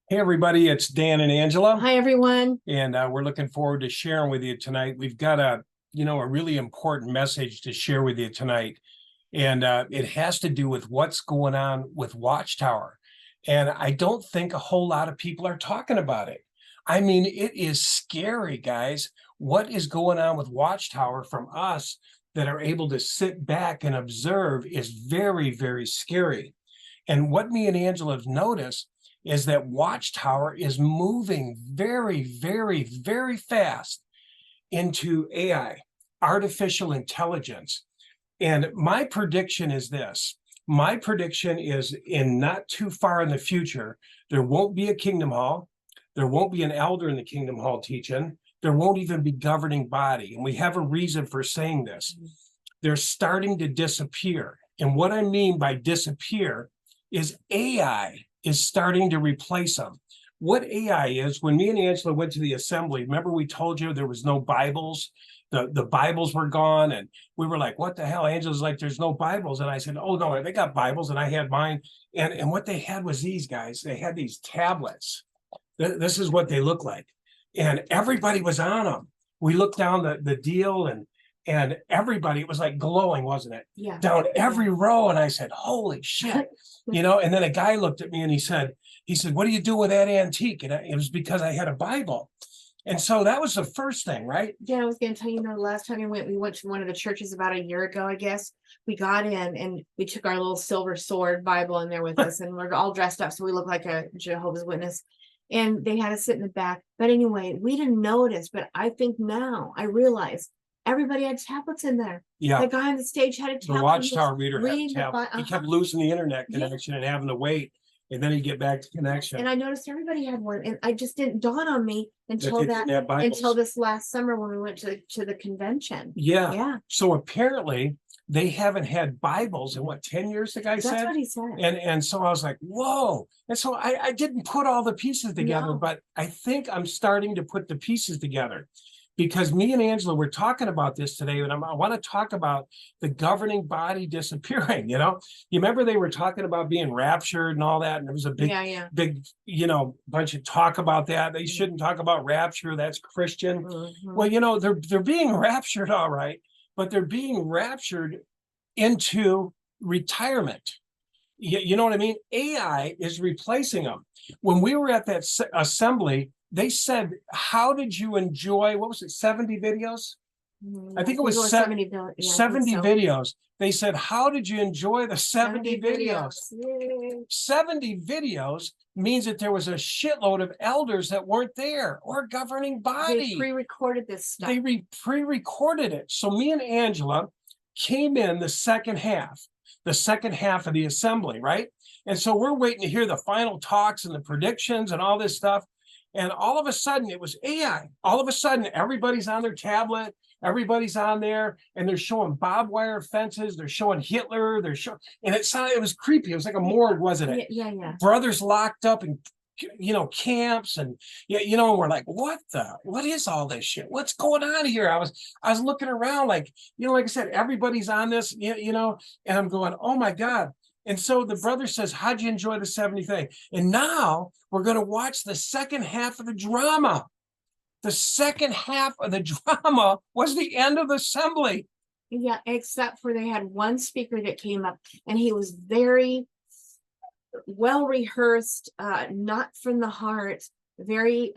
Hey, everybody, it's Dan and Angela, Hi, everyone. and we're looking forward to sharing with you tonight. We've got a really important message to share with you tonight, and it has to do with what's going on with Watchtower. And I don't think a whole lot of people are talking about it. I mean, it is scary, guys. What is going on with Watchtower from us that are able to sit back and observe is very, very scary. And what me and Angela have noticed is that Watchtower is moving very, very, very fast into AI, artificial intelligence. And my prediction is this. My prediction is in not too far in the future, there won't be a kingdom hall. There won't be an elder in the kingdom hall teaching. There won't even be governing body. And we have a reason for saying this. They're starting to disappear. And what I mean by disappear is AI is starting to replace them. What AI is, when me and Angela went to the assembly, remember we told you there was no Bibles? The Bibles were gone, and we were like, what the hell? Angela's like, there's no Bibles. And I said, oh, no, they got Bibles, and I had mine. And what they had was these guys. They had these tablets. This is what they look like. And everybody was on them. We looked down the deal, and everybody, it was like glowing, wasn't it? Yeah. Down every row. And I said, holy shit. And then a guy looked at me and he said, what do you do with that antique? And it was because I had a Bible. And so that was the first thing, right? Yeah, I was going to tell you, the last time we went to one of the churches about a year ago, I guess. We got in and we took our little silver sword Bible in there with us, and we're all dressed up, so we look like a Jehovah's Witness. And they had us sit in the back. But anyway, we didn't notice, but I think now I realize everybody had tablets in there. Yeah. The guy on the stage had a tablet. The Watchtower reader had a tablet. He kept losing the internet connection and having to wait. And then he'd get back to connection. And I noticed everybody had one, and I just didn't dawn on me until this last summer when we went to the convention. Yeah. Yeah. So apparently they haven't had Bibles in 10 years, the guy said? That's what he said. And so I was like, whoa. And so I didn't put all the pieces together, but I think I'm starting to put the pieces together. Because me and Angela were talking about this today, and I want to talk about the governing body disappearing. You remember they were talking about being raptured and all that, and there was a big, bunch of talk about that. They shouldn't talk about rapture. That's Christian. Mm-hmm. Well, they're being raptured, all right, but they're being raptured into retirement. You know what I mean? AI is replacing them. When we were at that assembly, they said, how did you enjoy, what was it, 70 videos? I think it was 70 videos. They said, how did you enjoy the 70 videos? 70 videos means that there was a shitload of elders that weren't there, or governing body. They pre-recorded this stuff. They pre-recorded it. So me and Angela came in the second half of the assembly, right? And so we're waiting to hear the final talks and the predictions and all this stuff. And all of a sudden, it was AI. All of a sudden, everybody's on their tablet. Everybody's on there, and they're showing barbed wire fences. They're showing Hitler. And it was creepy. It was like a morgue, wasn't it? Yeah. Brothers locked up in, camps, and we're like, what is all this shit? What's going on here? I was looking around, like I said, everybody's on this, and I'm going, oh my God. And so the brother says, how'd you enjoy the 70 thing? And now we're going to watch the second half of the drama. The second half of the drama was the end of the assembly. Yeah, except for they had one speaker that came up, and he was very well rehearsed, not from the heart, very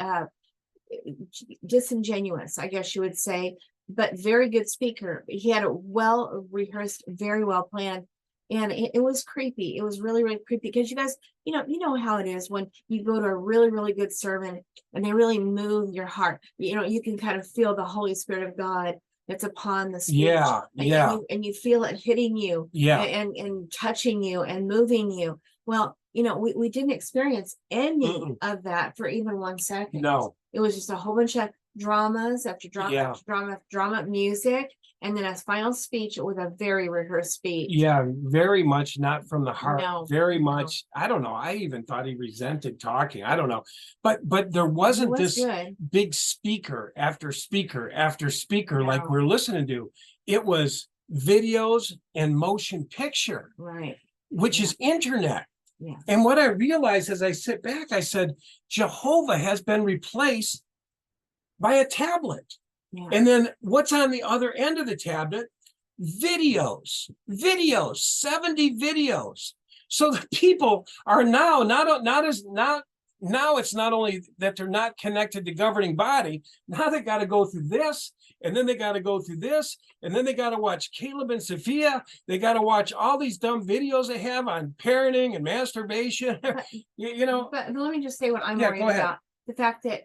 disingenuous, I guess you would say, but very good speaker. He had a well rehearsed, very well planned. And it was creepy. It was really, really creepy, because you guys, you know how it is when you go to a really, really good sermon and they really move your heart. You can kind of feel the Holy Spirit of God that's upon the speech. Yeah. And you feel it hitting you. Yeah. And touching you and moving you. Well, we didn't experience any of that for even 1 second. No. It was just a whole bunch of dramas after drama after drama after drama, music. And then a final speech with a very rehearsed speech. Yeah, very much not from the heart. No, very much. I don't know. I even thought he resented talking. I don't know. But there wasn't this big speaker after speaker after speaker like we're listening to. It was videos and motion picture. Right. Which is internet. Yeah. And what I realized as I sit back, I said, Jehovah has been replaced by a tablet. Yeah. And then what's on the other end of the tablet? Videos, 70 videos. So the people are now now it's not only that they're not connected to governing body, now they got to go through this, and then they got to go through this, and then they got to watch Caleb and Sophia. They got to watch all these dumb videos they have on parenting and masturbation. you know. But let me just say what I'm Yeah, worried go ahead. about. The fact that,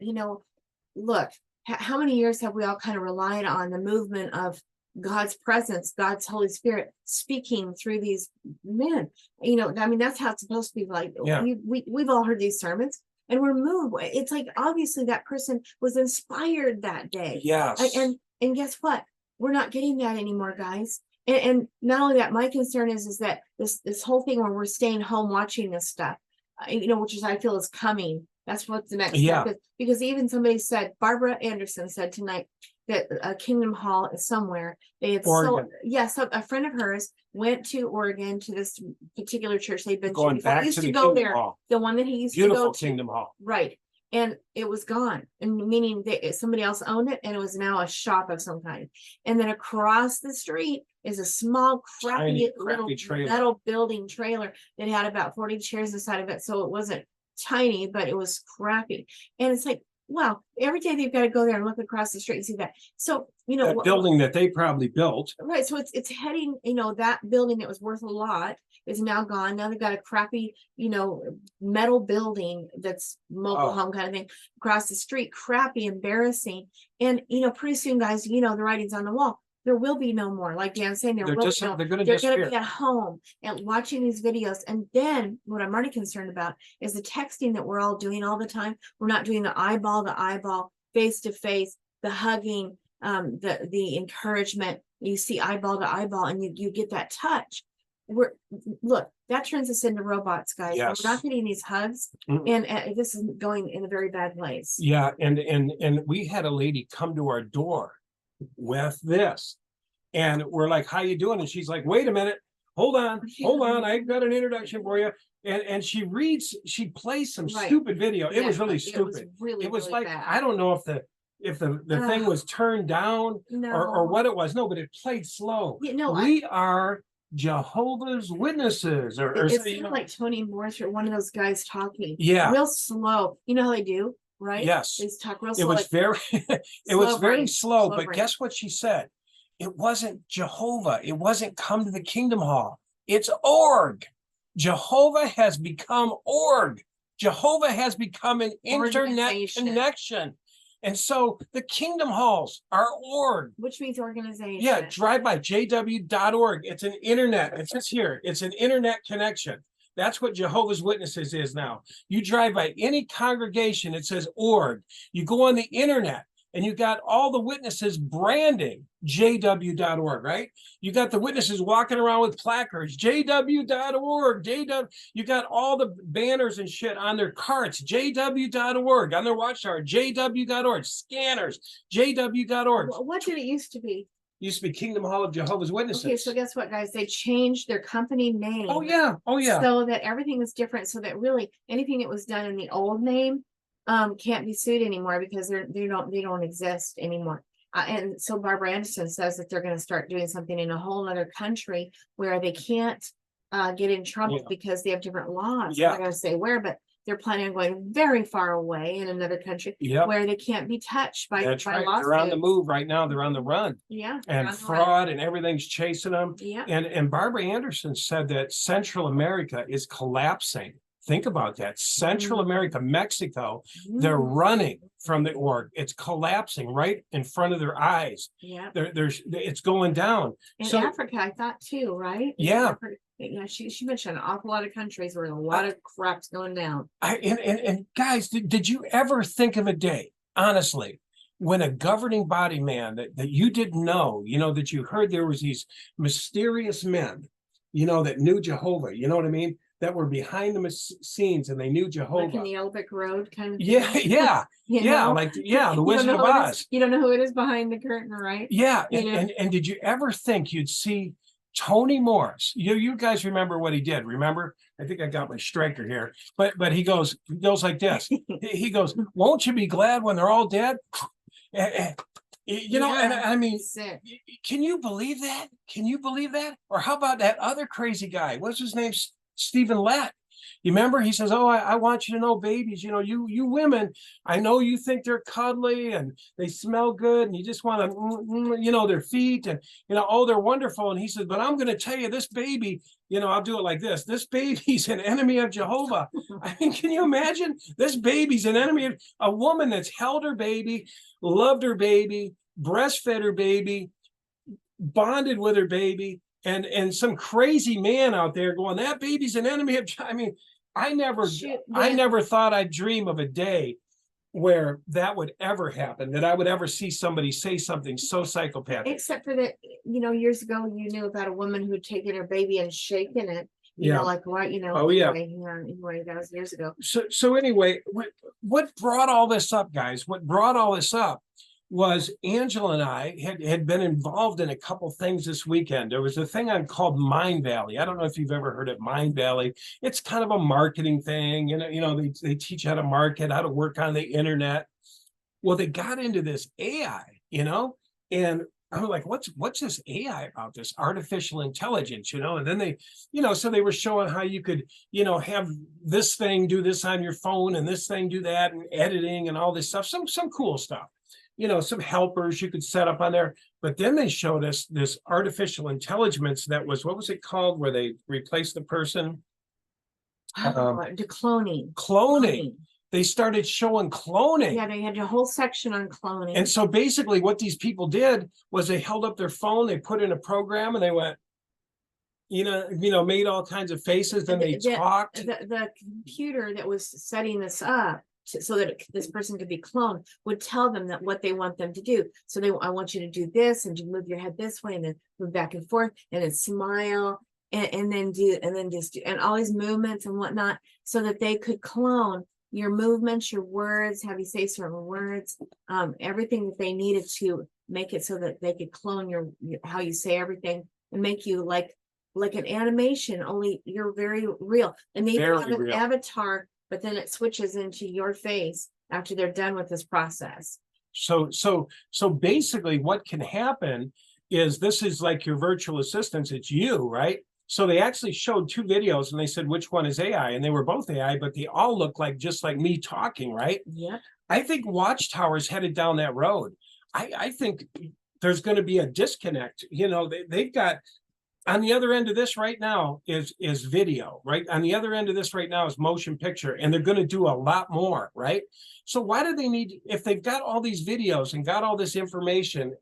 look, how many years have we all kind of relied on the movement of God's presence, God's Holy Spirit speaking through these men? I mean, that's how it's supposed to be. Like, Yeah. we've all heard these sermons and we're moved. It's like, obviously that person was inspired that day. Yes. And guess what? We're not getting that anymore, guys. And not only that, my concern is that this whole thing where we're staying home watching this stuff, which is, I feel, is coming. That's what the next step is. Because even somebody said, Barbara Anderson said tonight that Kingdom Hall is somewhere. They had Oregon. so a friend of hers went to Oregon to this particular church they've been Going to before. back Used to to the go Kingdom there. Hall. The one that he used Beautiful to go to. Kingdom Hall. Right. And it was gone, and meaning that somebody else owned it, and it was now a shop of some kind. And then across the street is a small, crappy little metal building trailer that had about 40 chairs inside of it. So it wasn't tiny, but it was crappy. And it's like, wow, every day they've got to go there and look across the street and see that. So, That building that they probably built. Right. So it's heading, that building that was worth a lot is now gone. Now they've got a crappy, metal building that's mobile home kind of thing across the street. Crappy, embarrassing. And, pretty soon, guys, the writing's on the wall. There will be no more. Like Dan's saying, they're going to be at home and watching these videos. And then what I'm already concerned about is the texting that we're all doing all the time. We're not doing the eyeball to eyeball, face to face, the hugging, the encouragement. You see eyeball to eyeball, and you get that touch. Look, that turns us into robots, guys. Yes. We're not getting these hugs, and this is going in a very bad place. Yeah, and we had a lady come to our door with this, and we're like, how you doing? And she's like, wait a minute, hold on, I've got an introduction for you. And she plays some stupid video. It was really stupid. It was like bad. I don't know if the thing was turned down or what it was. No, but it played slow. We are Jehovah's Witnesses, or it's kind of like Tony Morris or one of those guys talking. Yeah, real slow. You know how they do, right? Yes, they talk real slow. It was very, it was very slow. But brain. Guess what she said? It wasn't Jehovah. It wasn't come to the Kingdom Hall. It's org. Jehovah has become org. Jehovah has become an internet connection. And so the Kingdom Halls are org. Which means organization. Yeah, drive by jw.org. It's an internet. It says here, it's an internet connection. That's what Jehovah's Witnesses is now. You drive by any congregation, it says org. You go on the internet and you got all the witnesses branding jw.org, right? You got the witnesses walking around with placards, jw.org, you got all the banners and shit on their carts, jw.org, on their watchtower, jw.org, scanners, jw.org. What did it used to be? Used to be Kingdom Hall of Jehovah's Witnesses. Okay, so guess what, guys? They changed their company name. Oh yeah. So that everything is different. So that really anything that was done in the old name can't be sued anymore because they don't exist anymore. And so Barbara Anderson says that they're going to start doing something in a whole other country where they can't get in trouble because they have different laws. I'm not going to say where, but they're planning on going very far away in another country where they can't be touched by That's right. lawsuits. They're on the move right now. They're on the run. Yeah. And fraud and everything's chasing them. Yeah. And Barbara Anderson said that Central America is collapsing. Think about that. Central America, Mexico, they're running from the org. It's collapsing right in front of their eyes. Yeah. It's going down. In Africa, I thought too, right? Yeah. She mentioned an awful lot of countries where a lot of crap's going down. And guys, did you ever think of a day, honestly, when a governing body man that you didn't know, that you heard there was these mysterious men, that knew Jehovah, you know what I mean? That were behind the scenes and they knew Jehovah. Like in the Elbic Road kind of thing. Yeah. The Wizard of Oz. You don't know who it is behind the curtain, right? Yeah. And did you ever think you'd see Tony Morris. You guys remember what he did? Remember? I think I got my striker here, but he goes like this. He goes, "Won't you be glad when they're all dead?" You know, and I mean, can you believe that? Can you believe that? Or how about that other crazy guy? What's his name? Stephen Lett. You remember? He says, "Oh, I want you to know, babies, you know, you women, I know you think they're cuddly and they smell good and you just want to, you know, their feet and, you know, oh, they're wonderful." And he says, "But I'm going to tell you, this baby, you know, I'll do it like this. This baby's an enemy of Jehovah." I mean, can you imagine? This baby's an enemy of a woman that's held her baby, loved her baby, breastfed her baby, bonded with her baby, and some crazy man out there going, "That baby's an enemy of." I mean, I never thought I'd dream of a day where that would ever happen, that I would ever see somebody say something so psychopathic. Except for that, you know, years ago, you knew about a woman who had taken her baby and shaken it. You know, like what, you know. Oh, yeah. Anyway, that was years ago. So anyway, what brought all this up, guys? What brought all this up was Angela and I had been involved in a couple things this weekend. There was a thing on called Mind Valley. I don't know if you've ever heard of Mind Valley. It's kind of a marketing thing. You know, they teach how to market, how to work on the internet. Well, they got into this AI, you know, and I'm like, what's this AI about, this artificial intelligence, you know? And then they, you know, so they were showing how you could, you know, have this thing do this on your phone and this thing do that, and editing and all this stuff, some cool stuff. You know, some helpers you could set up on there. But then they showed us this artificial intelligence that was, what was it called, where they replaced the person? Cloning. They started showing cloning. Yeah, they had a whole section on cloning. And so basically what these people did was they held up their phone, they put in a program, and they went, you know, made all kinds of faces, then they talked. The computer that was setting this up so that this person could be cloned would tell them that what they want them to do. So I want you to do this, and you move your head this way, and then move back and forth, and then smile, and then just do, and all these movements and whatnot, so that they could clone your movements, your words, have you say certain words, everything that they needed to make it so that they could clone your how you say everything and make you like an animation, only you're very real. And they have an avatar, but then it switches into your face after they're done with this process. So basically what can happen is, this is like your virtual assistants, it's you, right? So they actually showed two videos and they said, which one is AI? And they were both AI, but they all look like just like me talking, right? Yeah. I think Watchtower's headed down that road. I think there's going to be a disconnect. You know, they've got, on the other end of this right now is video, right? On the other end of this right now is motion picture, and they're going to do a lot more, right? So why do they need, if they've got all these videos and got all this information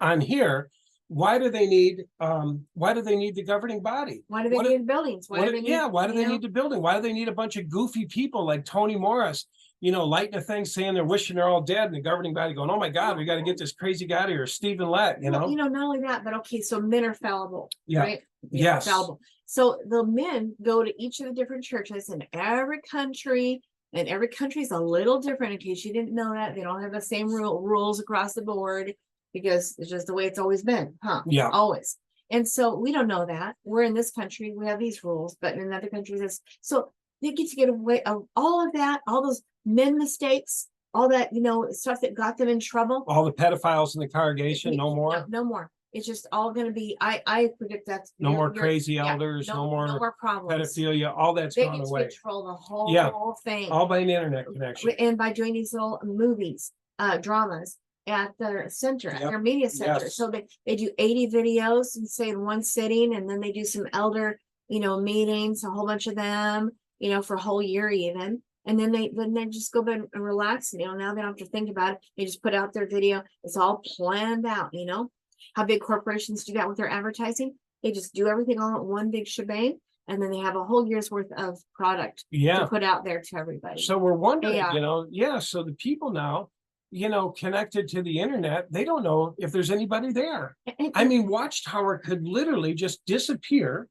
on here, why do they need the governing body? Why do they need buildings? Why do they need the building? Why do they need a bunch of goofy people like Tony Morris, you know, lighting a thing saying they're wishing they're all dead, and the governing body going, "Oh my God, we got to get this crazy guy out of here." Stephen Lett, you know. Well, you know, not only that, but okay, so men are fallible, right? Yes. Fallible. So the men go to each of the different churches in every country, and every country is a little different. In case you didn't know that, they don't have the same rules across the board, because it's just the way it's always been, huh? Yeah. Always. And so we don't know that. We're in this country, we have these rules, but in other countries, so they get away of all of that, all those men mistakes, all that, you know, stuff that got them in trouble. All the pedophiles in the congregation, no more. No more. It's just all going to be. I predict that no more crazy elders, no more problems. Pedophilia, all that's gone away. They control the whole thing, all by an internet connection, and by doing these little movies, dramas at their center, at their media center. So they do 80 videos and say in one sitting, and then they do some elder, you know, meetings, a whole bunch of them, you know, for a whole year even. And then they just go back and relax. You know, now they don't have to think about it. They just put out their video. It's all planned out, you know. How big corporations do that with their advertising? They just do everything all at one big shebang, and then they have a whole year's worth of product to put out there to everybody. So we're wondering, you know, so the people now, you know, connected to the internet, they don't know if there's anybody there. I mean, Watchtower could literally just disappear.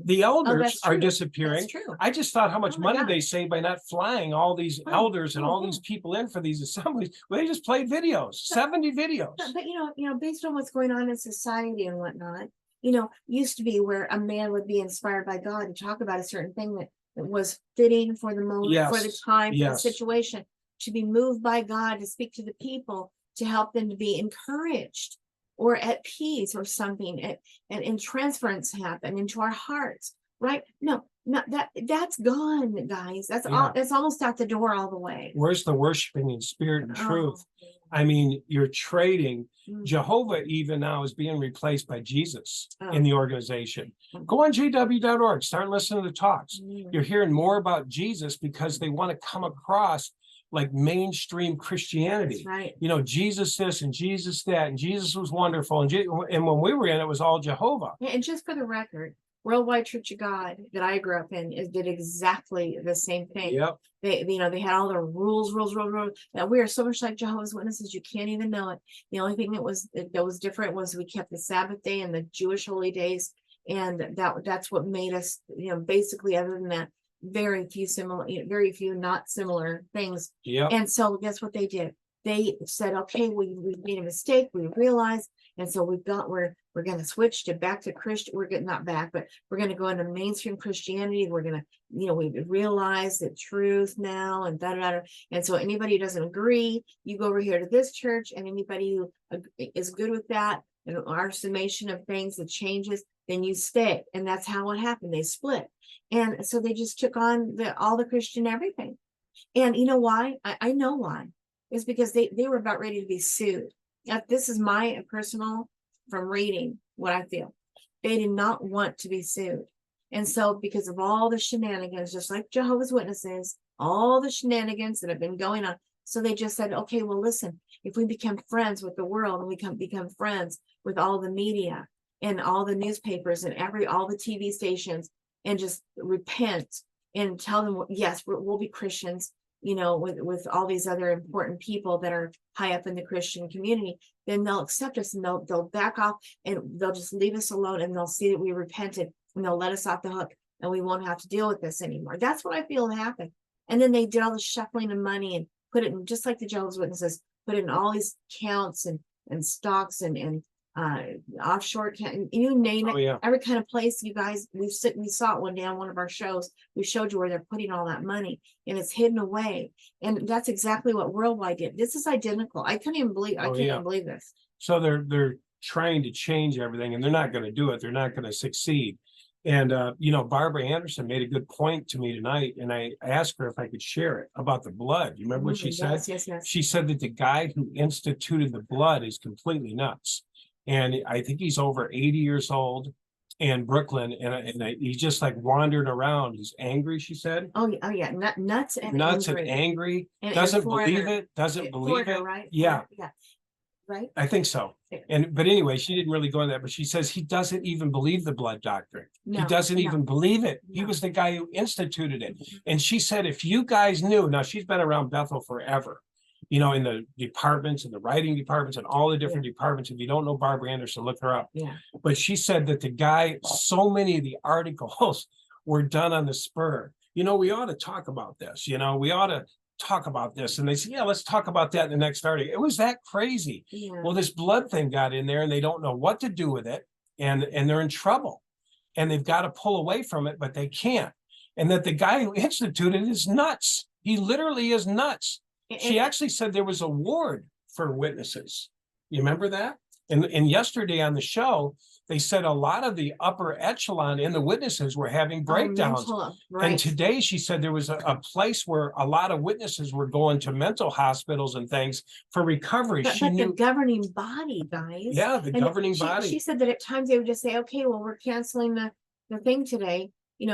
The elders are disappearing. I just thought how much money they save by not flying all these elders and all these people in for these assemblies. Well, they just played videos, 70 videos. But you know, based on what's going on in society and whatnot, used to be where a man would be inspired by God to talk about a certain thing that was fitting for the moment, for the Yes, time, for the yes. situation, to be moved by God to speak to the people, to help them to be encouraged or at peace or something, and transference happen into our hearts, right? No, not that's gone, guys. That's all. Yeah. That's almost out the door all the way. Where's the worshiping in spirit and Oh, truth? I mean, you're trading. mm, Jehovah even now is being replaced by Jesus in oh, the organization. mm, Go on jw.org, start listening to talks. mm. You're hearing more about Jesus because they want to come across like mainstream That's Christianity. right. Jesus this and Jesus that, and Jesus was wonderful. And when we were in, it was all Jehovah. Yeah, and just for the record, Worldwide Church of God that I grew up in did exactly the same thing. Yep. They had all the rules. Now we are so much like Jehovah's Witnesses, you can't even know it. The only thing that was different was we kept the Sabbath day and the Jewish holy days, and that's what made us, basically, other than that, very few not similar things. Yep. And so guess what they did? They said, okay, we made a mistake, we realized, and so we're going to switch to back to Christian. We're getting not back, but we're going to go into mainstream Christianity. We're going to, we realize the truth now, and da. And so anybody who doesn't agree, you go over here to this church, and anybody who is good with that and our summation of things that changes, then you stay. And that's how it happened. They split, and so they just took on all the Christian everything. And you know why? I know why. It's because they were about ready to be sued. This is my personal, from reading what I feel. They did not want to be sued. And so because of all the shenanigans, just like Jehovah's Witnesses, all the shenanigans that have been going on. So they just said, okay, well, listen, if we become friends with the world and we become friends with all the media and all the newspapers and all the TV stations, and just repent and tell them, yes, we'll be Christians, with all these other important people that are high up in the Christian community, then they'll accept us, and they'll back off, and they'll just leave us alone, and they'll see that we repented, and they'll let us off the hook, and we won't have to deal with this anymore. That's what I feel happened. And then they did all the shuffling of money and put it in, just like the Jehovah's Witnesses, put it in all these accounts and stocks and offshore account, you name it. Oh, yeah. Every kind of place, you guys, we saw it one day on one of our shows. We showed you where they're putting all that money, and it's hidden away. And that's exactly what Worldwide did. This is identical. I can't even believe this. So they're trying to change everything, and they're not going to do it. They're not going to succeed. And Barbara Anderson made a good point to me tonight, and I asked her if I could share it about the blood. You remember what she said? Yes. She said that the guy who instituted the blood is completely nuts. And I think he's over 80 years old in Brooklyn, and he's just like wandering around. He's angry, she said. Oh yeah, nuts and angry. Doesn't believe it. Doesn't believe it. Right? Yeah. Right. I think so. But anyway, she didn't really go into that. But she says he doesn't even believe the blood doctrine. He doesn't even believe it. He was the guy who instituted it. And she said, if you guys knew, now she's been around Bethel forever, in the departments and the writing departments and all the different departments. If you don't know Barbara Anderson, look her up. Yeah. But she said that the guy, so many of the articles were done on the spur. We ought to talk about this. We ought to talk about this. And they said, yeah, let's talk about that in the next article. It was that crazy. Yeah. Well, this blood thing got in there, and they don't know what to do with it. And they're in trouble. And they've got to pull away from it, but they can't. And that the guy who instituted it is nuts. He literally is nuts. She actually said there was a ward for witnesses. You remember that? And yesterday on the show, they said a lot of the upper echelon in the witnesses were having breakdowns. Right. And today she said there was a place where a lot of witnesses were going to mental hospitals and things for recovery. But the governing body, guys. Yeah, the governing body. She said that at times they would just say, okay, well, we're canceling the thing today,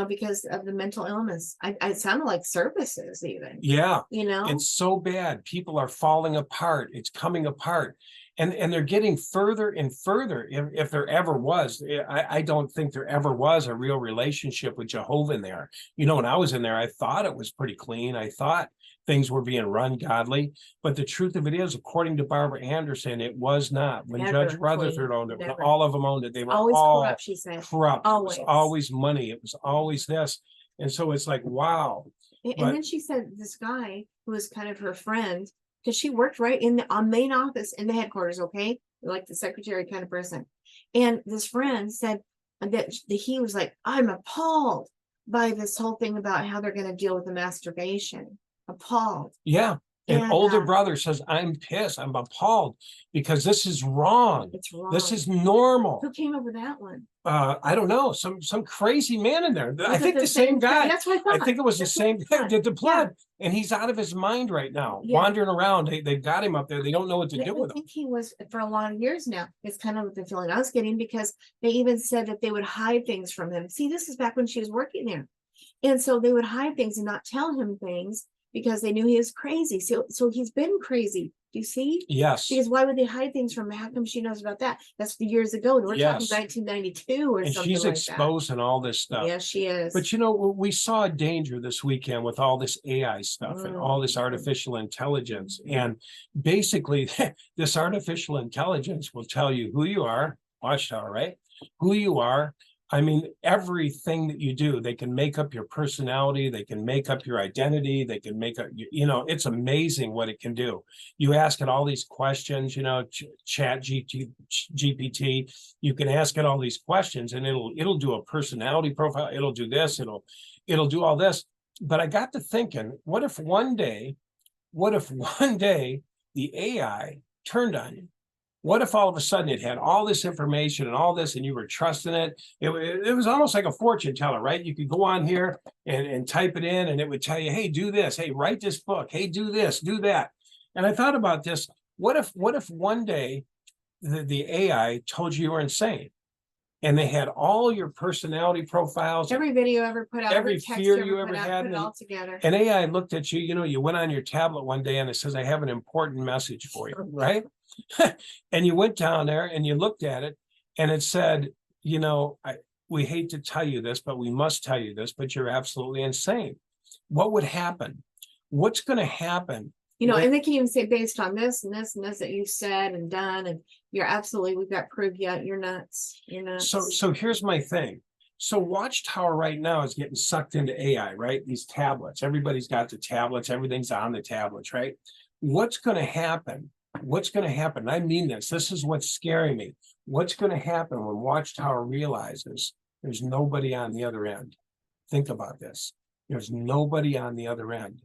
because of the mental illness. It sounded like services even. Yeah. It's so bad. People are falling apart. It's coming apart. And they're getting further and further. If there ever was, I don't think there ever was a real relationship with Jehovah in there. When I was in there, I thought it was pretty clean. I thought things were being run godly. But the truth of it is, according to Barbara Anderson, it was not. When Judge Rutherford owned it, when all of them owned it, they were always all corrupt, she said. Corrupt. Always. It was always money. It was always this. And so it's like, wow. And then she said this guy who was kind of her friend, because she worked right in the main office in the headquarters, okay, like the secretary kind of person. And this friend said that he was like, I'm appalled by this whole thing about how they're going to deal with the masturbation. Appalled. Yeah. An And older brother says, I'm pissed. I'm appalled because this is wrong. it's wrong. This is normal. Who came up with that one? I don't know. Some crazy man in there. I Was it think the same guy. That's what I I thought. think it was the That's what same I guy who thought. did the Yeah. blood. And he's out of his mind right now, Yeah. wandering around. They've got him up there. They don't know what to do I with him. think he was for a lot of years now. It's kind of the feeling I was getting, because they even said that they would hide things from him. See, this is back when she was working there. And so they would hide things and not tell him things because they knew he was crazy. So he's been crazy. Do you see? Yes. Because why would they hide things from him? How come she knows about that? That's the years ago. We're Yes. talking 1992 or And something she's like exposing all this that. stuff. Yes, she is. But you know, we saw a danger this weekend with all this AI stuff and all this artificial intelligence. And basically, this artificial intelligence will tell you who you are, Watchtower, right? Who you are. I mean, everything that you do, they can make up your personality, they can make up your identity, they can make up, you know, it's amazing what it can do. You ask it all these questions, you know, chat GPT, you can ask it all these questions and it'll do a personality profile, it'll do this, it'll do all this. But I got to thinking, what if one day the AI turned on you? What if all of a sudden it had all this information and all this and you were trusting it? It was almost like a fortune teller, right? You could go on here and type it in and it would tell you, hey, do this. Hey, write this book. Hey, do this, do that. And I thought about this. What if one day the AI told you were insane and they had all your personality profiles, every video ever put out, every text fear you ever put out, had, put it all together. and AI looked at you, you know, you went on your tablet one day and it says, I have an important message for you, right? And you went down there and you looked at it and it said, you know, we hate to tell you this, but we must tell you this, but you're absolutely insane. What would happen? What's going to happen? You know, and they can even say, based on this and this and this that you've said and done, and you're absolutely, we've got proof yet. You're nuts. You're nuts. So here's my thing. So Watchtower right now is getting sucked into AI, right? These tablets, everybody's got the tablets, everything's on the tablets, right? What's going to happen? What's going to happen? I mean this. This is what's scaring me. What's going to happen when Watchtower realizes there's nobody on the other end? Think about this. There's nobody on the other end.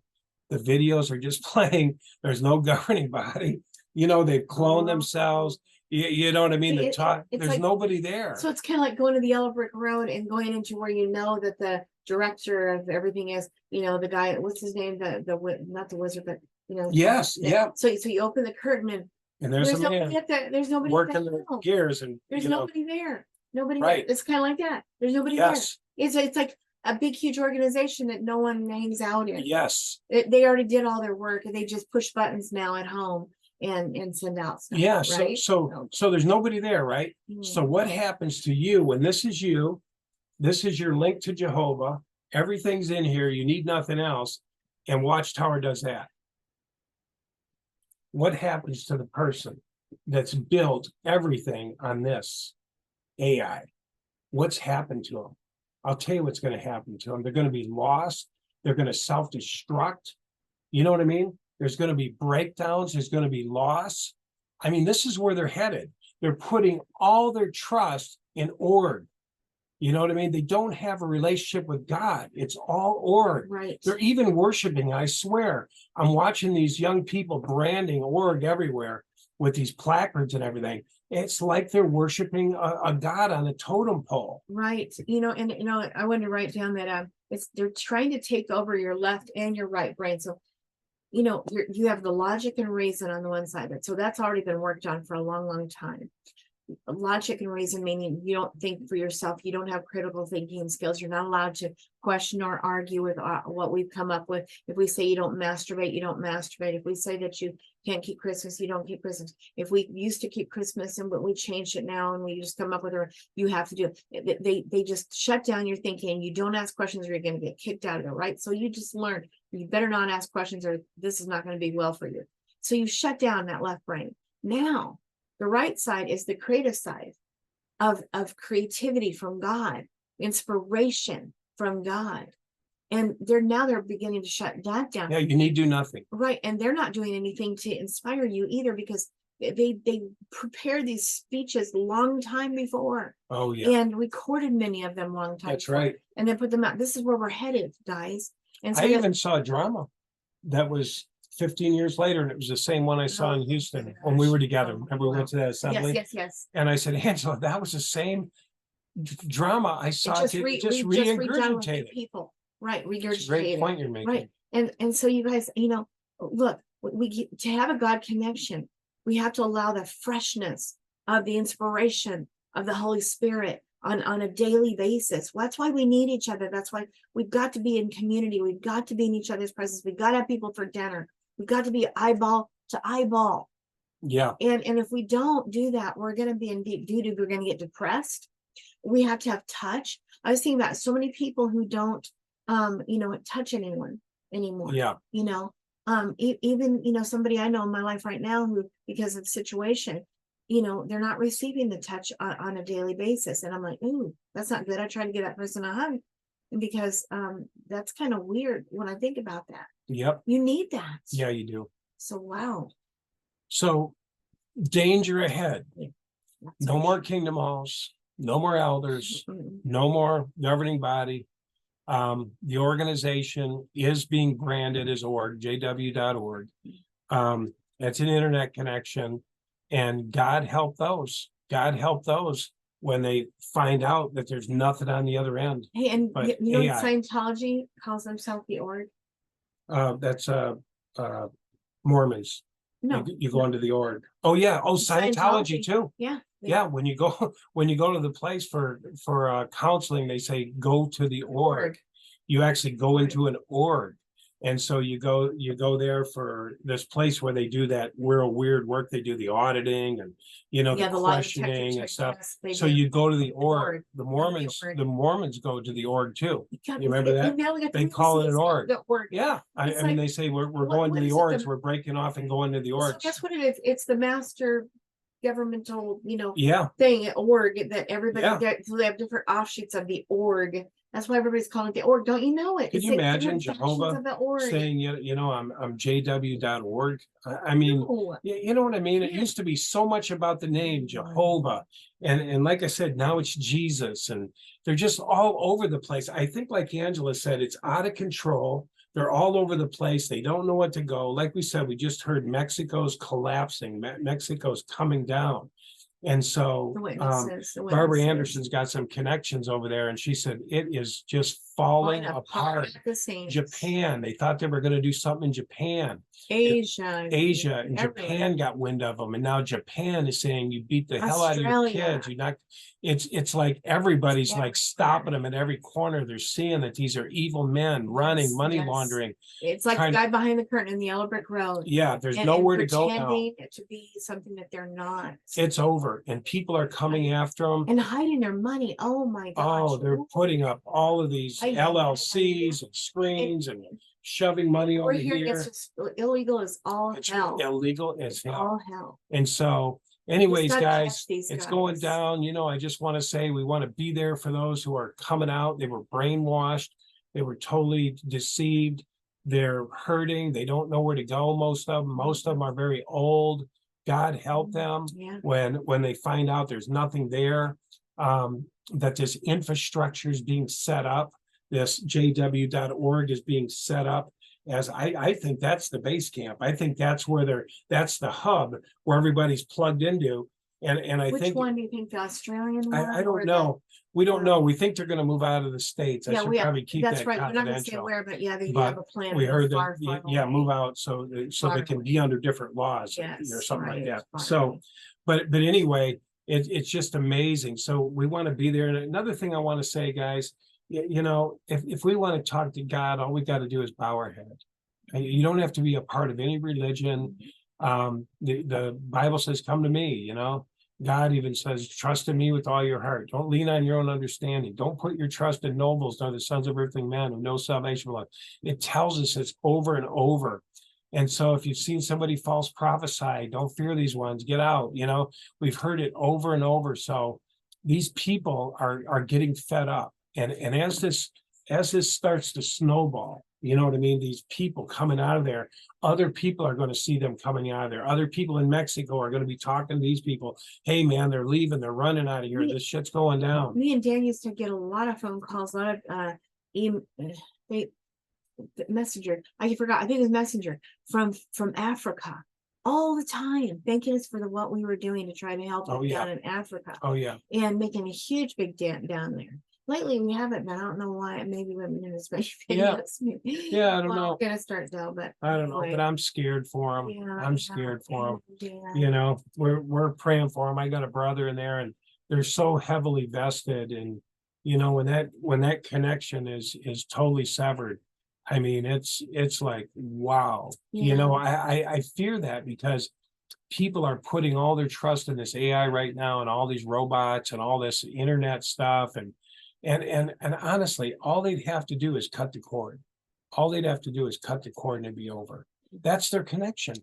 The videos are just playing. There's no governing body. You know, they've cloned themselves. You know what I mean? There's like, nobody there. So it's kind of like going to the yellow brick road and going into where you know that the director of everything is, you know, the guy, what's his name? Not the wizard, but you know. Yes, yeah. So you open the curtain and there's nobody at there's nobody working the gears and there's nobody there. Nobody right. There. It's kind of like that. There's nobody there. It's like a big, huge organization that no one hangs out in. Yes. They already did all their work and they just push buttons now at home and send out stuff. Yeah. Right? So there's nobody there, right? So what happens to you when this is you? This is your link to Jehovah. Everything's in here. You need nothing else. And Watchtower does that. What happens to the person that's built everything on this AI? What's happened to them? I'll tell you what's going to happen to them. They're going to be lost. They're going to self-destruct. You know what I mean? There's going to be breakdowns. There's going to be loss. I mean, this is where they're headed. They're putting all their trust in org. You know what I mean? They don't have a relationship with God. It's all org. Right. They're even worshiping, I swear. I'm watching these young people branding org everywhere with these placards and everything. It's like they're worshiping a god on a totem pole. Right. You know, and you know, I wanted to write down that they're trying to take over your left and your right brain. So, you know, you have the logic and reason on the one side, so that's already been worked on for a long, long time. Logic and reason meaning you don't think for yourself, you don't have critical thinking skills, you're not allowed to question or argue with what we've come up with. If we say you don't masturbate, you don't masturbate. If we say that you can't keep Christmas, you don't keep Christmas. If we used to keep Christmas but we changed it now and we just come up with you have to do it. They just shut down your thinking. You don't ask questions or you're going to get kicked out of it, right? So you just learned you better not ask questions or this is not going to be well for you. So you shut down that left brain. Now the right side is the creative side of creativity from God, inspiration from God. And they're beginning to shut that down. Yeah, you need do nothing. Right. And they're not doing anything to inspire you either, because they prepared these speeches long time before, Oh, yeah, and recorded many of them long time that's before, right. and then put them out. This is where we're headed, guys. And so I that's even saw a drama that was 15 years later, and it was the same one I saw in Houston when we were together. Remember, we went to that yes, assembly? yes. And I said, Angela, that was the same drama I It saw. just Just just redone with new regurgitated. people, right? It's a great Regurgitated, point you're making. right? And so you guys, look, to have a God connection, we have to allow the freshness of the inspiration of the Holy Spirit on a daily basis. That's why we need each other. That's why we've got to be in community. We've got to be in each other's presence. We've got to have people for dinner. We've got to be eyeball to eyeball. Yeah, And if we don't do that, we're going to be in deep doo-doo. We're going to get depressed. We have to have touch. I was thinking about so many people who don't, touch anyone anymore. yeah, Even somebody I know in my life right now who, because of the situation, they're not receiving the touch on a daily basis. And I'm like, ooh, that's not good. I try to give that person a hug because that's kind of weird when I think about that. yep. You need that. Yeah, you do. So, wow. So danger ahead. That's No more kingdom halls, no more elders, Mhm. no more governing body. The organization is being branded as org, jw.org. That's an internet connection. And God help those. God help those when they find out that there's nothing on the other end. Hey, and But AI. Scientology calls themselves the org? That's Mormons. No, You go into the org. Oh yeah. Oh, Scientology too. yeah. Yeah, when you go to the place for counseling, they say go to the org. You actually go into an org, and so you go there for this place where they do that real weird work. They do the auditing and the the lie detector questioning and check stuff. tests they So do. you go to the org. org. The org. Mormons go to the org too. God, You remember that? now we got They call it an org. The org. Yeah, I It's mean like, they say we're what going to is the it, orgs. We're breaking off and going to the So orgs. that's what it is. It's the master governmental, Yeah, thing, org, that everybody Yeah. so they have different offshoots of the org. That's why everybody's calling it the org. Don't you know it? Could It's you like imagine different factions Jehovah of the org. saying, I'm jw.org. I mean, No. you know what I mean? It Yeah. used to be so much about the name Jehovah. And like I said, now it's Jesus. And they're just all over the place. I think, like Angela said, it's out of control. They're all over the place. They don't know what to go. Like we said, we just heard Mexico's collapsing. Mexico's coming down. And so The Barbara witnesses. Anderson's got some connections over there, and she said it is just falling apart. at the seams. Japan, they thought they were going to do something in Japan. Asia And everywhere. Japan got wind of them, and now Japan is saying you beat the hell out of your kids. You not. It's like everybody's like stopping them at every corner. They're seeing that these are evil men running, money laundering. It's like the guy behind the curtain in the yellow brick road. Yeah, there's nowhere to go now. Pretending to be something that they're not. It's over, and people are coming after them and hiding their money. Oh my gosh! Oh, they're putting up all of these LLCs and screens and shoving money over here. It's just illegal as all hell. Illegal as hell. All hell. And so, anyways, guys, it's going down. I just want to say we want to be there for those who are coming out. They were brainwashed. They were totally deceived. They're hurting. They don't know where to go. Most of them are very old. God help them when they find out there's nothing there. That this infrastructure is being set up, this jw.org is being set up as I think that's the base camp. I think that's where that's the hub where everybody's plugged into. And I Which think one do you think, the Australian one? I don't know. We don't know. We think they're going to move out of the States. I should probably keep that right. We're not going to say confidential. where, but they But have a plan. We heard far, that, far away. move out so they can be under different laws or something like that. So, but anyway, it's just amazing. So we want to be there. And another thing I want to say, guys, if we want to talk to God, all we got to do is bow our head. You don't have to be a part of any religion. The Bible says, come to me, God even says, trust in me with all your heart. Don't lean on your own understanding. Don't put your trust in nobles, nor the sons of earthly men who know salvation. It tells us it's over and over. And so if you've seen somebody false prophesy, don't fear these ones, get out. We've heard it over and over. So these people are getting fed up. And as this starts to snowball, You know what I mean? These people coming out of there, other people are going to see them coming out of there. Other people in Mexico are going to be talking to these people. Hey, man, they're leaving. They're running out of here. Me- This shit's going down. Me and Dan used to get a lot of phone calls, a lot of they messenger. I forgot. I think it was messenger from Africa all the time, thanking us for what we were doing to try to help Oh, them yeah. down in Africa Oh, yeah. and making a huge big dent down there. Lately, we haven't been. I don't know why. Maybe women in this Yeah. videos. Yeah, I don't Well, know. I'm gonna start though, but I don't know, anyway, but I'm scared for them. yeah, I'm scared for them. yeah. You know, we're praying for them. I got a brother in there, and they're so heavily vested, and you know, when that connection is totally severed, I mean, it's like, wow. You know, I fear that because people are putting all their trust in this AI right now, and all these robots and all this internet stuff, and honestly, all they'd have to do is cut the cord. All they'd have to do is cut the cord and it'd be over. That's their connection.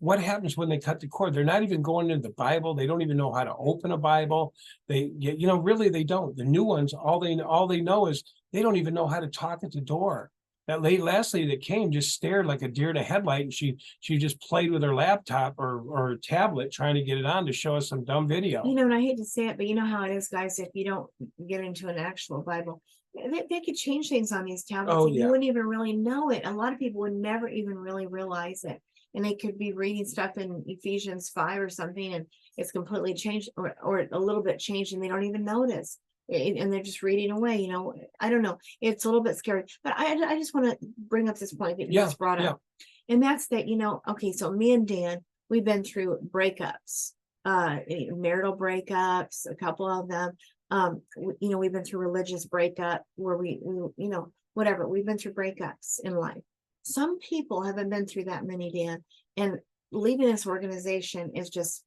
What happens when they cut the cord? They're not even going into the Bible. They don't even know how to open a Bible. You know, really, they don't. The new ones, all they know is they don't even know how to talk at the door. That last lady that came just stared like a deer in a headlight, and she just played with her laptop or tablet trying to get it on to show us some dumb video. You know, and I hate to say it, but you know how it is, guys. If you don't get into an actual Bible, they could change things on these tablets. Oh, and yeah. You wouldn't even really know it. A lot of people would never even really realize it. And they could be reading stuff in Ephesians 5 or something, and it's completely changed or a little bit changed, and they don't even notice. And they're just reading away, you know. I don't know. It's a little bit scary. But I just want to bring up this point that you just brought up. And that's that, you know, okay, so me and Dan, we've been through breakups, marital breakups, a couple of them. You know, we've been through religious breakup where we you know, whatever, we've been through breakups in life. Some people haven't been through that many, Dan, and leaving this organization is just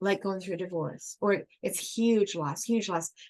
like going through a divorce, or it's huge loss,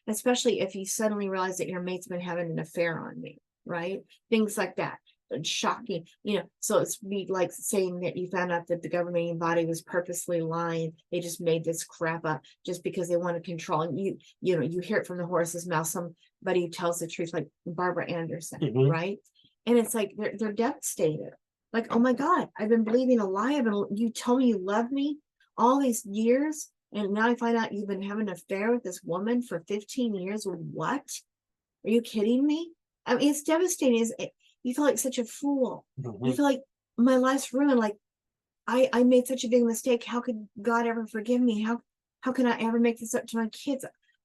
especially if you suddenly realize that your mate's been having an affair on me, right? Things like that. Shocking, you know. So it's be like saying that you found out that the governing body was purposely lying. They just made this crap up just because they want to control. And you know, you hear it from the horse's mouth, somebody who tells the truth, like Barbara Anderson, right? And it's like they're devastated. Like, oh my God, I've been believing a lie. You told me you love me all these years, and now I find out you've been having an affair with this woman for 15 years. What? Are you kidding me? I mean, it's devastating. You feel like such a fool. You feel like my life's ruined. Like I made such a big mistake. How could God ever forgive me? How can I ever make this up to my kids?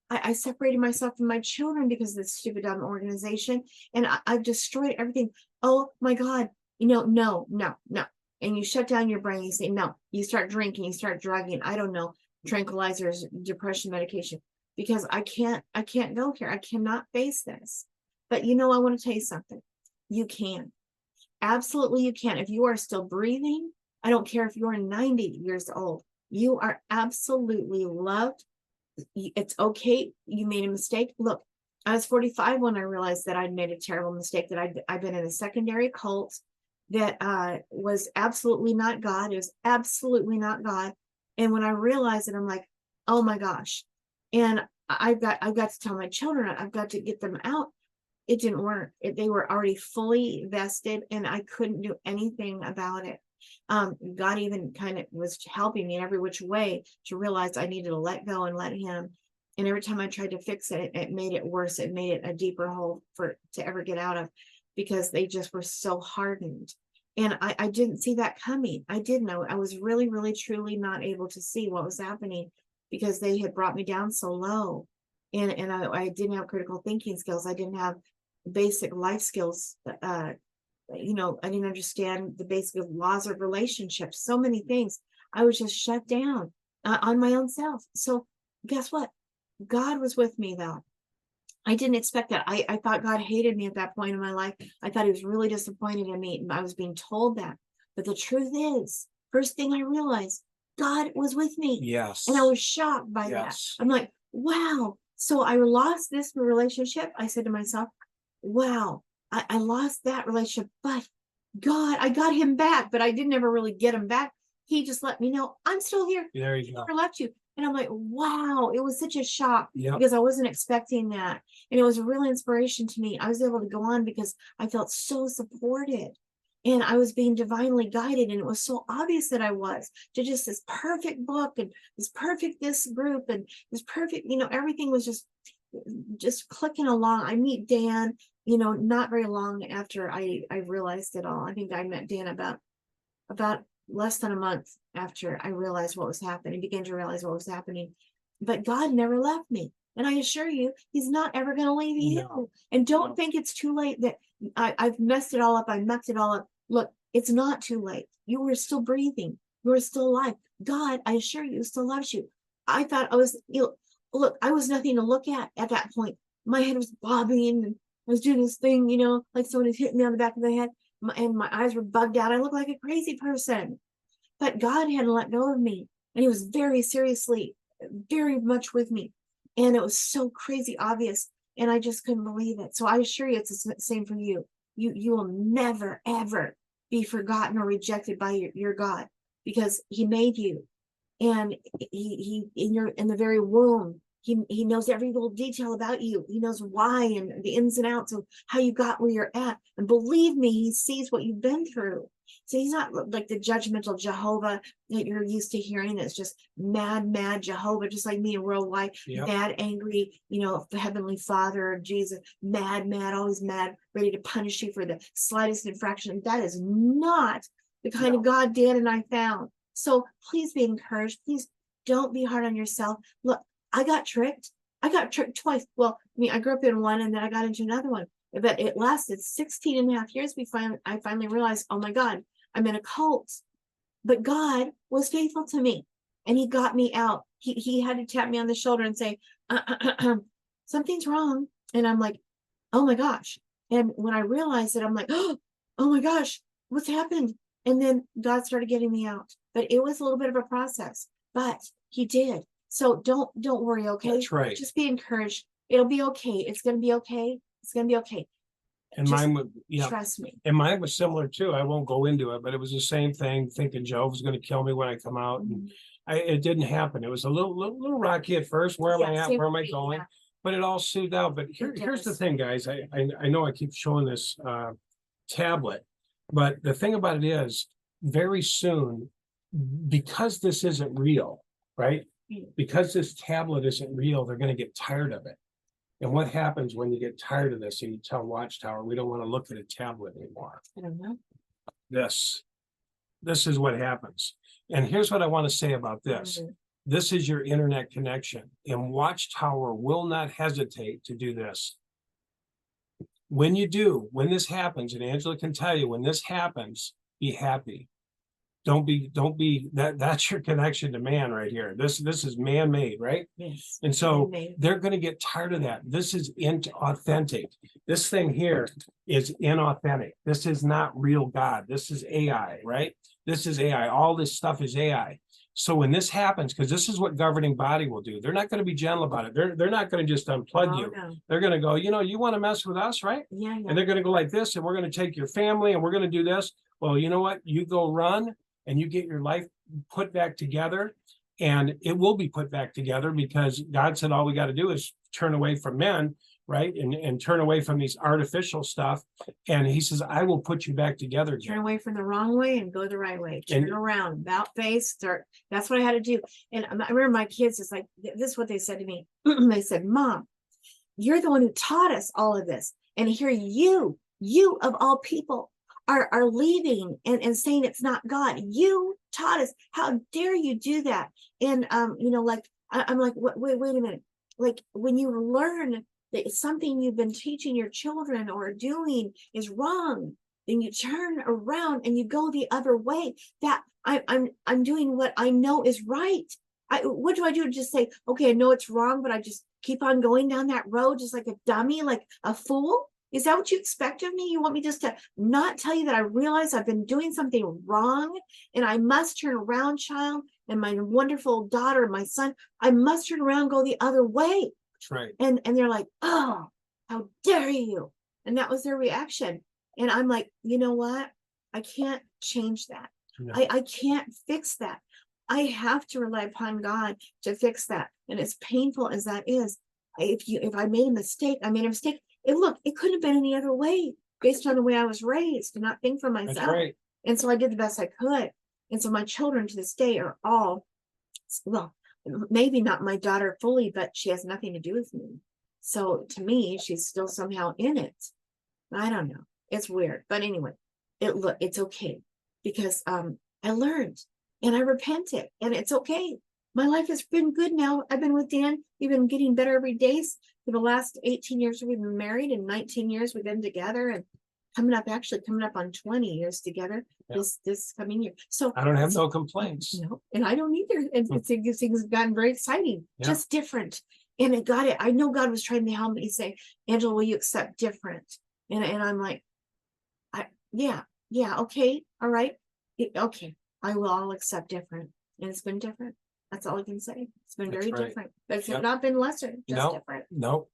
I separated myself from my children because of this stupid dumb organization, and I've destroyed everything. Oh my God, you know, no. And you shut down your brain. You say no. You start drinking. You start drugging. I don't know, tranquilizers, depression medication, because I can't go here. I cannot face this. But you know, I want to tell you something. You can. Absolutely, you can. If you are still breathing, I don't care if you're 90 years old. You are absolutely loved. It's okay. You made a mistake. Look, I was 45 when I realized that I'd made a terrible mistake, that I've been in a secondary cult that was absolutely not God. It was absolutely not God. And when I realized it, I'm like, oh my gosh. And I've got to tell my children, I've got to get them out. It didn't work. They were already fully vested, and I couldn't do anything about it. God even kind of was helping me in every which way to realize I needed to let go and let him. And every time I tried to fix it, it made it worse. It made it a deeper hole to ever get out of, because they just were so hardened. And I didn't see that coming. I didn't know. I was really, really, truly not able to see what was happening, because they had brought me down so low. And I didn't have critical thinking skills. I didn't have basic life skills. You know, I didn't understand the basic laws of relationships, so many things. I was just shut down on my own self. So guess what? God was with me though. I didn't expect that. I thought God hated me at that point in my life. I thought he was really disappointed in me. I was being told that. But the truth is, first thing I realized, God was with me. Yes. And I was shocked by that. I'm like, wow. So I lost this relationship. I said to myself, wow, I lost that relationship, but God, I got him back, but I didn't ever really get him back. He just let me know, I'm still here. There you go. I never left you. And I'm like, wow, it was such a shock Yep. because I wasn't expecting that. And it was a real inspiration to me. I was able to go on because I felt so supported and I was being divinely guided. And it was so obvious that I was to just this perfect book and this perfect, this group and this perfect, everything was just clicking along. I meet Dan, not very long after I realized it all. I think I met Dan about less than a month after I realized what was happening, began to realize what was happening. But God never left me. And I assure you, he's not ever going to leave you. No. And don't No. think it's too late that I've messed it all up. I mucked it all up. Look, it's not too late. You were still breathing. You were still alive. God, I assure you, still loves you. I thought I was, look, I was nothing to look at that point. My head was bobbing and I was doing this thing, like someone had hit me on the back of the head. And my eyes were bugged out. I looked like a crazy person, but God hadn't let go of me. And he was very seriously, very much with me. And it was so crazy obvious. And I just couldn't believe it. So I assure you, it's the same for you. You will never, ever be forgotten or rejected by your God, because he made you. And he in the very womb, he knows every little detail about you. He knows why and the ins and outs of how you got where you're at. And believe me, he sees what you've been through. So he's not like the judgmental Jehovah that you're used to hearing. That's just mad Jehovah, just like me and worldwide, Yep. mad, angry, the Heavenly Father, Jesus, mad, always mad, ready to punish you for the slightest infraction. That is not the kind of God Dan and I found. So please be encouraged. Please don't be hard on yourself. Look, I got tricked. I got tricked twice. Well, I grew up in one and then I got into another one. But it lasted 16 and a half years. I finally realized, oh my God, I'm in a cult. But God was faithful to me and he got me out. He had to tap me on the shoulder and say, something's wrong. And I'm like, oh my gosh. And when I realized it, I'm like, oh my gosh, what's happened? And then God started getting me out. But it was a little bit of a process, but he did. So don't worry, okay? That's right. Just be encouraged. It'll be okay. It's going to be okay. It's going to be okay. And Just mine would, trust me. And mine was similar too. I won't go into it, but it was the same thing, thinking Jehovah's going to kill me when I come out. And it didn't happen. It was a little rocky at first. Where am I at? Where am I going? Yeah. But it all soothed out. But here's the thing, guys. I know I keep showing this tablet, but the thing about it is, very soon, because this isn't real, right? Because this tablet isn't real, they're going to get tired of it. And what happens when you get tired of this and you tell Watchtower, we don't want to look at a tablet anymore? I don't know. This is what happens. And here's what I want to say about this. This is your internet connection, and Watchtower will not hesitate to do this. When you do, when this happens, and Angela can tell you, when this happens, be happy. Don't be that's your connection to man right here. This is man-made, right? Yes. And so they're going to get tired of that. This is inauthentic. This thing here is inauthentic. This is not real God. This is AI, right? This is AI. All this stuff is AI. So when this happens, because this is what governing body will do, they're not going to be gentle about it. They're not going to just unplug you. No. They're going to go, you want to mess with us, right? Yeah. And they're going to go like this, and we're going to take your family, and we're going to do this. Well, you know what? You go run, and you get your life put back together, and it will be put back together, because God said all we got to do is turn away from men, right? And turn away from these artificial stuff. And he says, I will put you back together again. Turn away from the wrong way and go the right way. Turn around, about face, start. That's what I had to do. And I remember my kids, it's like, this is what they said to me. They said, Mom, you're the one who taught us all of this. And here you of all people, are leaving and saying it's not God. You taught us. How dare you do that? And like I'm like, wait a minute. Like, when you learn that something you've been teaching your children or doing is wrong, then you turn around and you go the other way. That I'm doing what I know is right. What do I do? Just say, okay, I know it's wrong, but I just keep on going down that road just like a dummy, like a fool? Is that what you expect of me? You want me just to not tell you that I realize I've been doing something wrong and I must turn around, child, and my wonderful daughter, my son, I must turn around, go the other way. That's right. And they're like, oh, how dare you? And that was their reaction. And I'm like, you know what? I can't change that. No. I can't fix that. I have to rely upon God to fix that. And as painful as that is, if I made a mistake, I made a mistake. It couldn't have been any other way based on the way I was raised to not think for That's myself. right. And so I did the best I could. And so my children to this day are all, well, maybe not my daughter fully, but she has nothing to do with me. So to me, she's still somehow in it. I don't know. It's weird. But anyway, it's okay because I learned and I repented and it's okay. My life has been good now. I've been with Dan. We've been getting better every day. For the last 18 years we've been married, and 19 years we've been together, and coming up on 20 years together. Yeah. This coming year. So I don't have no complaints. no, and I don't either. And things have gotten very exciting, Yeah. just different. And it got it. I know God was trying to help me say, Angela, will you accept different? And I'm like, yeah, okay, all right. Okay, I'll accept different. And it's been different. That's all I can say. It's been That's very right. different. But it's Yep. not been lesser, just No. different. No.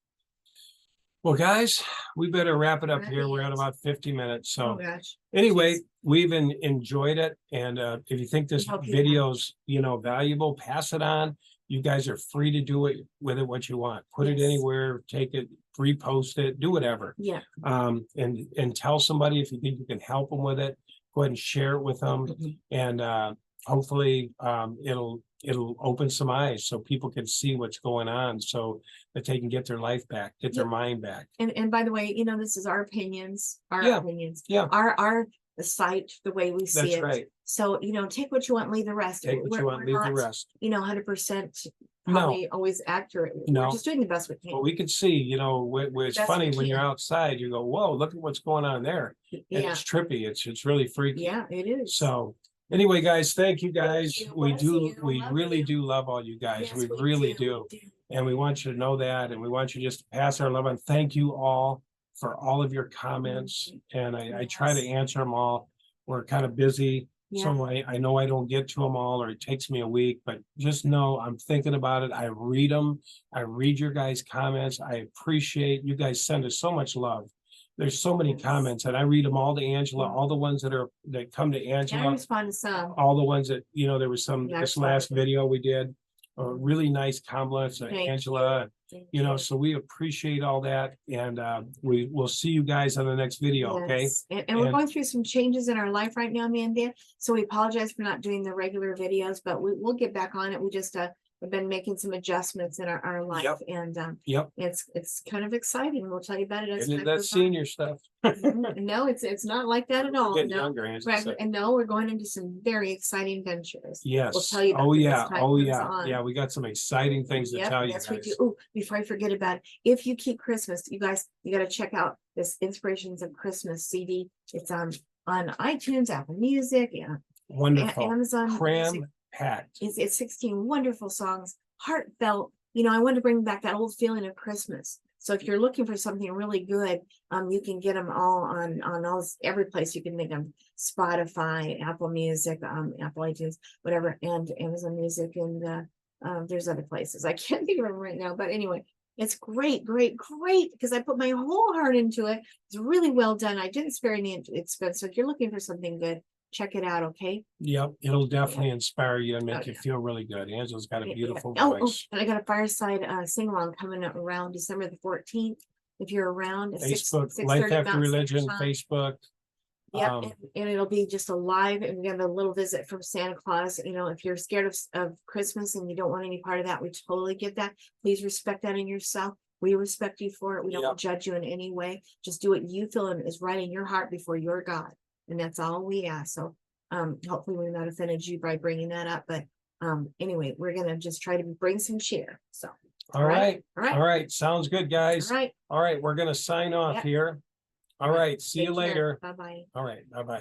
Well, guys, we better wrap it up Wrap here. it We're at up. about 50 minutes. Oh So gosh. anyway, Jeez. we've enjoyed it. And if you think this hope you have. video's, valuable, pass it on. You guys are free to do it with it what you want. Put it Yes. anywhere, take it, repost it, do whatever. Yeah. And tell somebody if you think you can help them with it. Go ahead and share it with them. Mhm. And hopefully it'll open some eyes so people can see what's going on, so that they can get their life back, get their Yep. mind back. And by the way, this is our opinions, Yeah. Yeah. our site, the way we see That's it. right. So, take what you want, leave the rest. Take what you want, leave the rest. 100% No. probably always accurate. No. We're just doing the best we can. But we can see, it's Best funny we when you're can. outside, you go, whoa, look at what's going on there. And Yeah, it's trippy. It's really freaky. yeah, it is. So anyway, guys, thank you guys. you. We Bless you. we Love really you. do love all you guys. Yes, We really do. And we want you to know that, and we want you just to pass our love on. Thank you all for all of your comments. And I try to Yes. answer them all. We're kind of busy. Yeah. So I know I don't get to them all, or it takes me a week, but just know I'm thinking about it. I read them. I read your guys' comments. I appreciate you guys send us so much love. There's so many Yes. comments, and I read them all to Angela, all the ones that come to Yeah, I Angela, respond to some. all the ones that, there was some, Yeah, I this respond last to. video we did, really nice compliments to Thank Angela, you. so we appreciate all that. And we will see you guys on the next video. Okay. Yes. And we're And- going through some changes in our life right now, Amanda. So we apologize for not doing the regular videos, but we'll get back on it. We just have been making some adjustments in our life. Yep. And Yep. it's kind of exciting. We'll tell you about it as And time that's goes on. senior stuff. No, it's not like that at all. Getting No. younger, Angela Right, said. and no, we're going into some very exciting ventures. Yes. We'll tell you about Oh, it as yeah. time Oh, comes yeah. on. Yeah. We got some exciting things to Yep, tell you yes, we do. guys. Oh, before I forget about it, if you keep Christmas, you guys, you got to check out this Inspirations of Christmas CD. It's on iTunes, Apple Music, yeah, Wonderful. Amazon Cram Music. packed. It's 16 wonderful songs, heartfelt. I wanted to bring back that old feeling of Christmas. So if you're looking for something really good, you can get them all on every place you can make them: Spotify, Apple Music, Apple iTunes, whatever, and Amazon Music, and there's other places. I can't think of them right now, but anyway, it's great, great, great, because I put my whole heart into it. It's really well done. I didn't spare any expense. So if you're looking for something good, check it out. Okay. Yep. It'll definitely inspire you and make Oh, you yeah. feel really good. Angela's got a Yeah, beautiful yeah. Oh, voice. and I got a fireside sing along coming up around December the 14th. If you're around at Facebook, 6:30 Life After Mountain Standard Religion, Time. Facebook. Yep, Um, and it'll be just a live, and we have a little visit from Santa Claus. If you're scared of Christmas and you don't want any part of that, we totally get that. Please respect that in yourself. We respect you for it. We don't Yep. judge you in any way. Just do what you feel is right in your heart before your God, and that's all we ask. So, hopefully we're not offended you by bringing that up, but anyway, we're gonna just try to bring some cheer. So, all right. all right, All right. Sounds good, guys. all right. All right. We're going to sign off Yep. here. All right. See you Take care. later. Bye-bye. All right. Bye-bye.